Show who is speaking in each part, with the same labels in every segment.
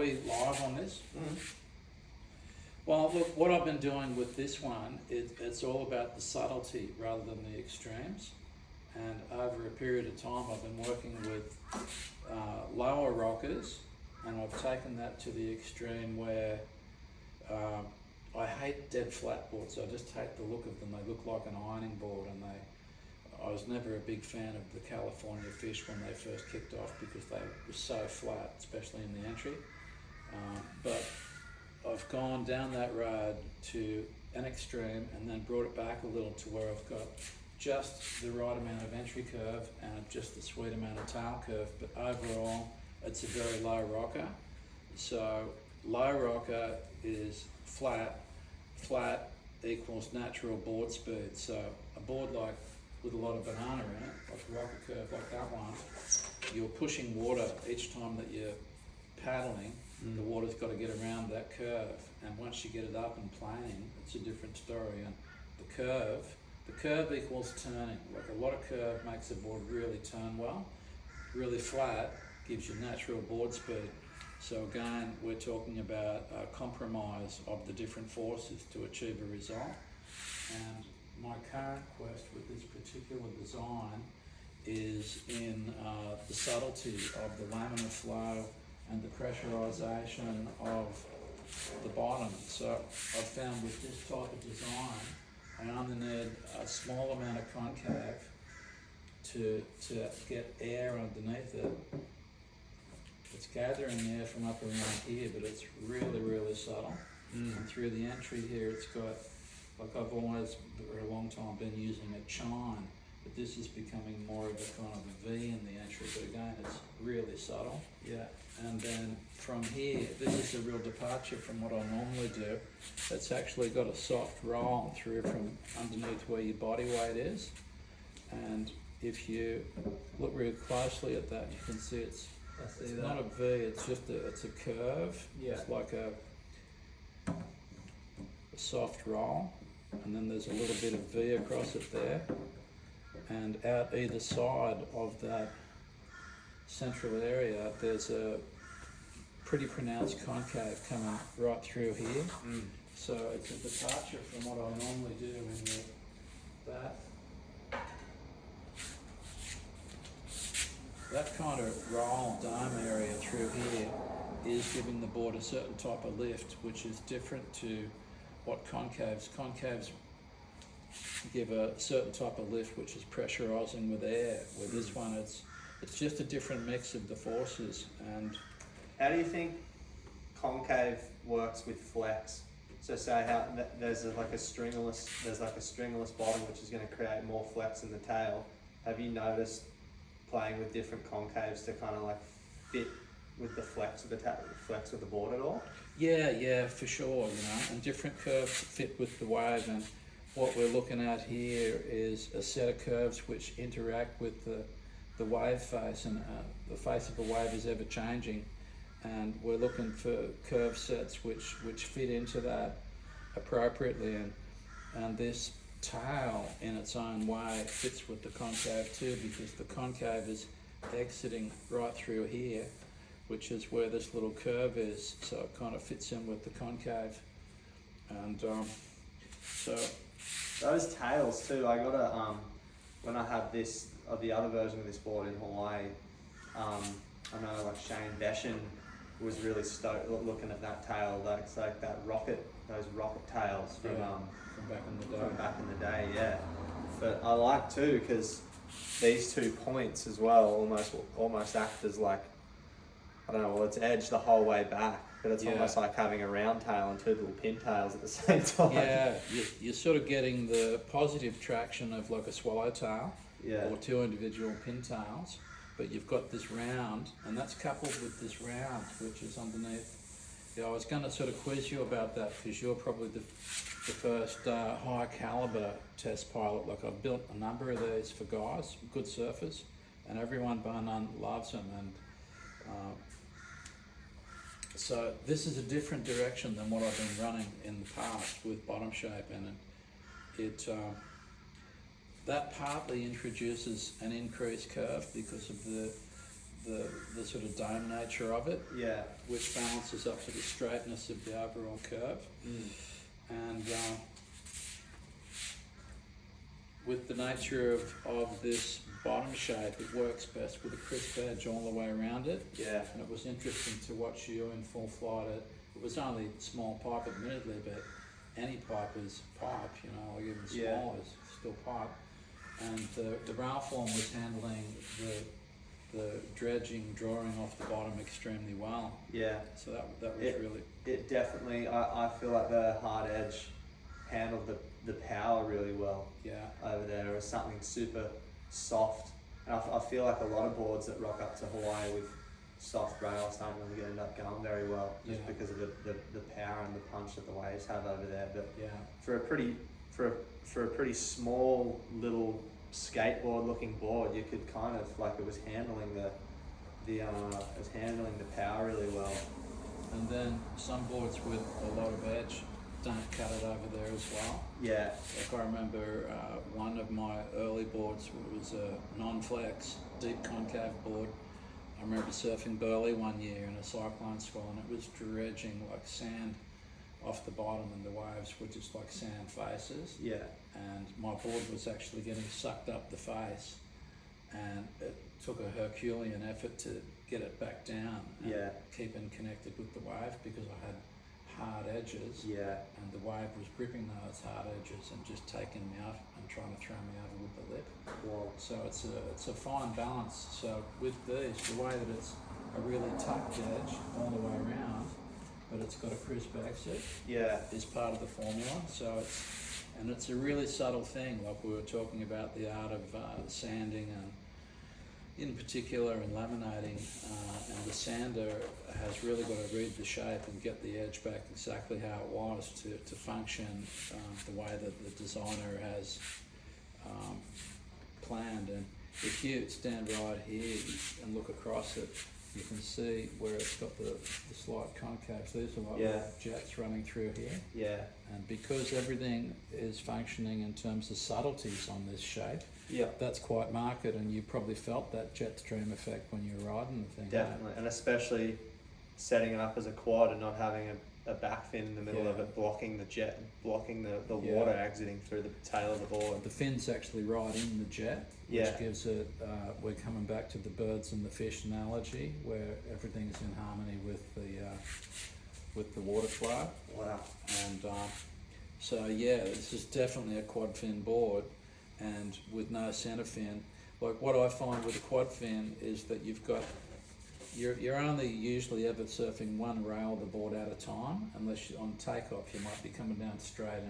Speaker 1: we live on this?
Speaker 2: Mm.
Speaker 1: Well, look, what I've been doing with this one, it's all about the subtlety rather than the extremes. And over a period of time, I've been working with lower rockers, and I've taken that to the extreme where I hate dead flat boards. I just hate the look of them. They look like an ironing board, and I was never a big fan of the California fish when they first kicked off because they were so flat, especially in the entry. But I've gone down that road to an extreme and then brought it back a little to where I've got just the right amount of entry curve and just the sweet amount of tail curve, but overall it's a very low rocker. So low rocker is flat equals natural board speed. So a board like with a lot of banana in it, like a rocker curve like that one, you're pushing water each time that you're paddling. The water's got to get around that curve, and once you get it up and planing, it's a different story. And the curve equals turning. Like a lot of curve makes a board really turn well. Really flat gives you natural board speed. So again, we're talking about a compromise of the different forces to achieve a result. And my current quest with this particular design is in the subtlety of the laminar flow and the pressurization of the bottom. So I've found with this type of design, I only need a small amount of concave to get air underneath it. It's gathering air from up around here, but it's really, really subtle. And through the entry here, it's got, like I've always, for a long time, been using a chine, but this is becoming more of a kind of a V in the entry, but again, it's really subtle.
Speaker 2: Yeah.
Speaker 1: And then from here, this is a real departure from what I normally do. It's actually got a soft roll through from underneath where your body weight is. And if you look really closely at that, you can see it's not a V, it's just it's a curve.
Speaker 2: Yeah.
Speaker 1: It's like a soft roll. And then there's a little bit of V across it there. And out either side of that central area, there's a pretty pronounced concave coming right through here. So it's a departure from what I normally do in that kind of roll dome area through here is giving the board a certain type of lift, which is different to what concaves give a certain type of lift, which is pressurizing with air. With this one, it's just a different mix of the forces. And
Speaker 2: how do you think concave works with flex? So say how there's like a stringless bottom, which is going to create more flex in the tail. Have you noticed playing with different concaves to kind of like fit with the flex of the flex of the board at all?
Speaker 1: Yeah, for sure. And different curves fit with the wave. And what we're looking at here is a set of curves which interact with the wave face, and the face of a wave is ever changing, and we're looking for curve sets which fit into that appropriately, and this tail in its own way fits with the concave too, because the concave is exiting right through here, which is where this little curve is, so it kind of fits in with the concave. And so
Speaker 2: those tails too, I gotta when I have this the other version of this board in Hawaii, I know like Shane Beshan was really stoked looking at that tail. That's like those rocket tails from back in the day, yeah. But I like too, because these 2 points as well almost act as like, I don't know, well, it's edged the whole way back, but it's almost like having a round tail and 2 little pintails at the same time.
Speaker 1: Yeah, you're sort of getting the positive traction of like a swallowtail, or 2 individual pintails, but you've got this round, and that's coupled with this round, which is underneath. I was going to sort of quiz you about that, because you're probably the first high caliber test pilot. Like, I've built a number of these for guys, good surfers, and everyone bar none loves them. And so this is a different direction than what I've been running in the past with bottom shape, and it that partly introduces an increased curve because of the the sort of dome nature of it,
Speaker 2: Yeah.
Speaker 1: which balances up to the straightness of the overall curve. And with the nature of this bottom shape, it works best with a crisp edge all the way around it.
Speaker 2: Yeah.
Speaker 1: And it was interesting to watch you in full flight. It was only small pipe admittedly, but any pipe is pipe, you know, like even small is still pipe. And the rail form was handling the dredging, drawing off the bottom extremely well.
Speaker 2: Yeah.
Speaker 1: So that was really...
Speaker 2: It definitely, I feel like the hard edge handled the power really well.
Speaker 1: Yeah.
Speaker 2: Over there. It was something super soft. And I feel like a lot of boards that rock up to Hawaii with soft rails don't really end up going very well, just because of the power and the punch that the waves have over there. But for a pretty small little skateboard looking board, you could kind of like, it was handling the power really well.
Speaker 1: And then some boards with a lot of edge don't cut it over there as well.
Speaker 2: Yeah.
Speaker 1: Like I remember one of my early boards was a non-flex, deep concave board. I remember surfing Burley one year in a cyclone swell, and it was dredging like sand off the bottom, and the waves were just like sand faces.
Speaker 2: Yeah.
Speaker 1: And my board was actually getting sucked up the face, and it took a Herculean effort to get it back down and keep it connected with the wave, because I had hard edges, and the wave was gripping those hard edges and just taking me out and trying to throw me over with the lip.
Speaker 2: Wow.
Speaker 1: So it's a fine balance. So with these, the way that it's a really tucked edge all the way around, but it's got a crisp exit, is part of the formula. So it's a really subtle thing, like we were talking about the art of sanding, and in particular in laminating, and the sander has really got to read the shape and get the edge back exactly how it was to function the way that the designer has planned. And if you stand right here and look across it, you can see where it's got the slight concaves. These are like little jets running through here.
Speaker 2: Yeah.
Speaker 1: And because everything is functioning in terms of subtleties on this shape, that's quite marked, and you probably felt that jet stream effect when you were riding the thing.
Speaker 2: Definitely, and especially setting it up as a quad and not having a back fin in the middle of it, blocking the jet, blocking the water exiting through the tail of the board.
Speaker 1: The fin's actually right in the jet, which gives it, we're coming back to the birds and the fish analogy, where everything's in harmony with the water flow.
Speaker 2: Wow.
Speaker 1: And so this is definitely a quad fin board, and with no center fin. Like what I find with a quad fin is that you're only usually ever surfing one rail of the board at a time, unless on takeoff you might be coming down straight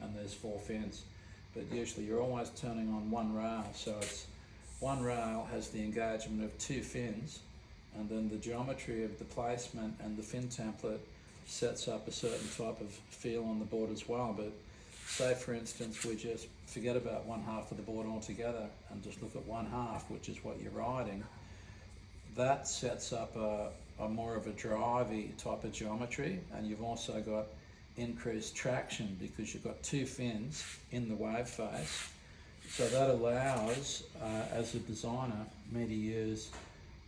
Speaker 1: and there's 4 fins. But usually you're always turning on one rail, so it's one rail has the engagement of 2 fins, and then the geometry of the placement and the fin template sets up a certain type of feel on the board as well. But say for instance we just forget about one half of the board altogether and just look at one half, which is what you're riding. That sets up a more of a drivey type of geometry, and you've also got increased traction because you've got 2 fins in the wave face. So that allows, as a designer, me to use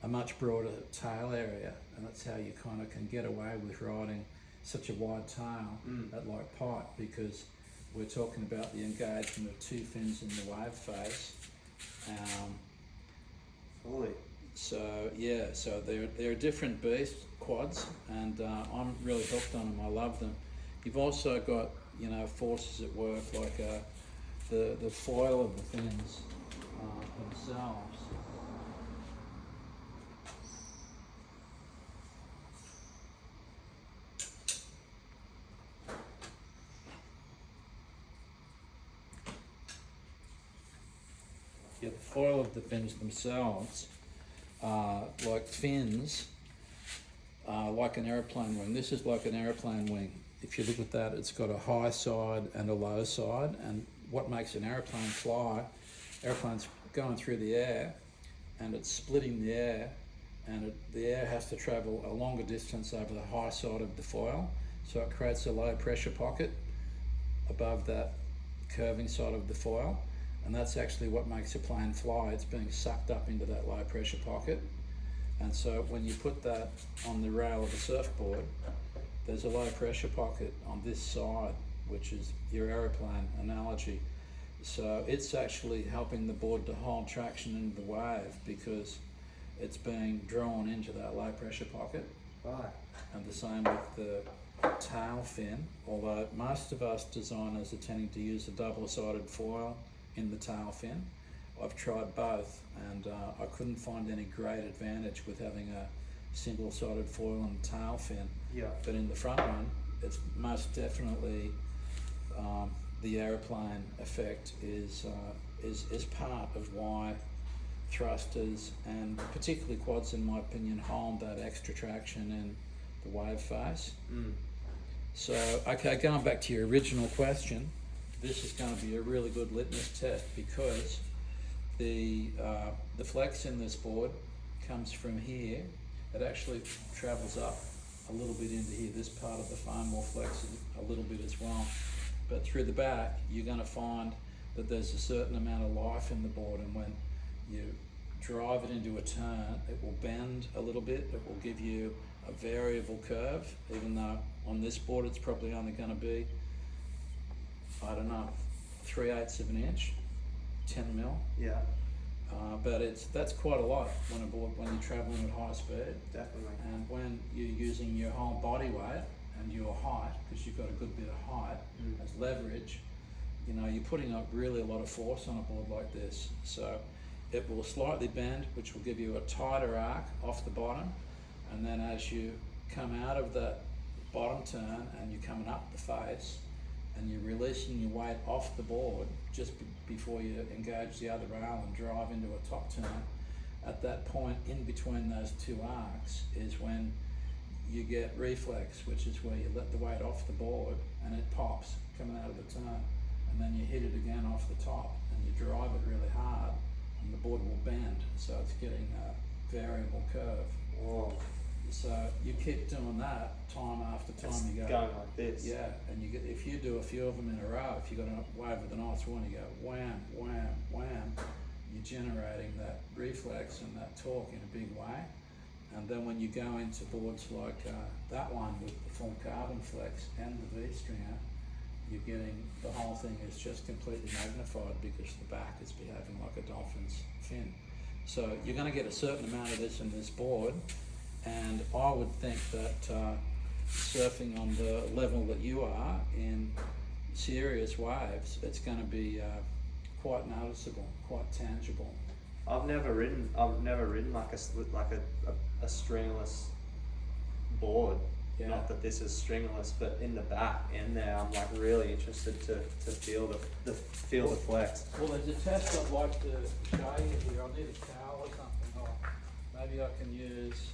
Speaker 1: a much broader tail area, and that's how you kind of can get away with riding such a wide tail at like pipe, because we're talking about the engagement of 2 fins in the wave face.
Speaker 2: Holy.
Speaker 1: So so they're a different beast, quads, and I'm really hooked on them. I love them. You've also got forces at work, like the foil of the fins themselves. The foil of the fins themselves, like fins, like an aeroplane wing. This is like an aeroplane wing. If you look at that, it's got a high side and a low side, and what makes an aeroplane fly, airplane's going through the air, and it's splitting the air, and the air has to travel a longer distance over the high side of the foil, so it creates a low pressure pocket above that curving side of the foil. And that's actually what makes a plane fly. It's being sucked up into that low pressure pocket. And so when you put that on the rail of a surfboard, there's a low pressure pocket on this side, which is your aeroplane analogy. So it's actually helping the board to hold traction into the wave because it's being drawn into that low pressure pocket.
Speaker 2: Right.
Speaker 1: And the same with the tail fin, although most of us designers are tending to use a double-sided foil in the tail fin. I've tried both and I couldn't find any great advantage with having a single-sided foil on the tail fin.
Speaker 2: Yeah.
Speaker 1: But in the front one, it's most definitely the aeroplane effect is part of why thrusters and particularly quads, in my opinion, hold that extra traction in the wave face. So, okay, going back to your original question, this is going to be a really good litmus test because the flex in this board comes from here. It actually travels up a little bit into here. This part of the foam will flex a little bit as well. But through the back, you're going to find that there's a certain amount of life in the board, and when you drive it into a turn, it will bend a little bit. It will give you a variable curve, even though on this board it's probably only going to be, I don't know, 3/8 of an inch, 10 mil.
Speaker 2: Yeah.
Speaker 1: But that's quite a lot when you're traveling at high speed.
Speaker 2: Definitely.
Speaker 1: And when you're using your whole body weight and your height, because you've got a good bit of height as leverage, you know, you're putting up really a lot of force on a board like this. So it will slightly bend, which will give you a tighter arc off the bottom. And then as you come out of that bottom turn and you're coming up the face and you're releasing your weight off the board just before you engage the other rail and drive into a top turn, at that point in between those two arcs is when you get reflex, which is where you let the weight off the board and it pops coming out of the turn, and then you hit it again off the top and you drive it really hard and the board will bend, so it's getting a variable curve.
Speaker 2: Whoa.
Speaker 1: So you keep doing that time after time.
Speaker 2: It's
Speaker 1: you go
Speaker 2: going like this.
Speaker 1: Yeah, and you get, if you do a few of them in a row, if you got a wave with a nice one, you go wham, wham, wham. You're generating that reflex and that torque in a big way. And then when you go into boards like that one with the full carbon flex and the V-stringer, you're getting, the whole thing is just completely magnified because the back is behaving like a dolphin's fin. So you're going to get a certain amount of this in this board, and I would think that surfing on the level that you are in serious waves, it's going to be quite noticeable, quite tangible.
Speaker 2: I've never ridden like a stringless board.
Speaker 1: Yeah.
Speaker 2: Not that this is stringless, but in the back end there, I'm like really interested to feel the flex.
Speaker 1: Well, there's a test I'd like to show you here. I'll need a towel or something, or maybe I can use